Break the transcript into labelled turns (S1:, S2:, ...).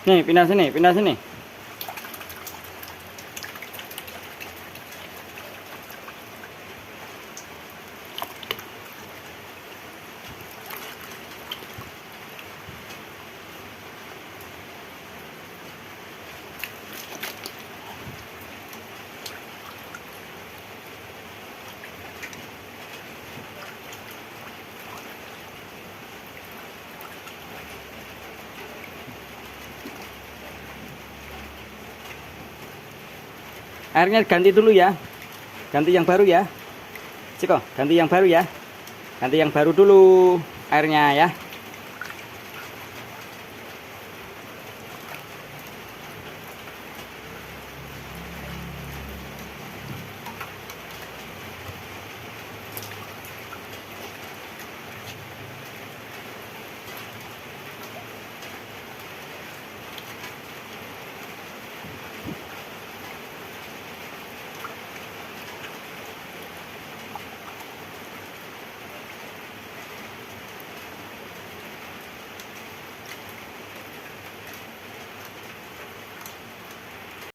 S1: Nih, pindah sini, pindah sini. Airnya ganti dulu ya. Ganti yang baru ya. Ciko, ganti yang baru ya. Ganti yang baru dulu airnya ya.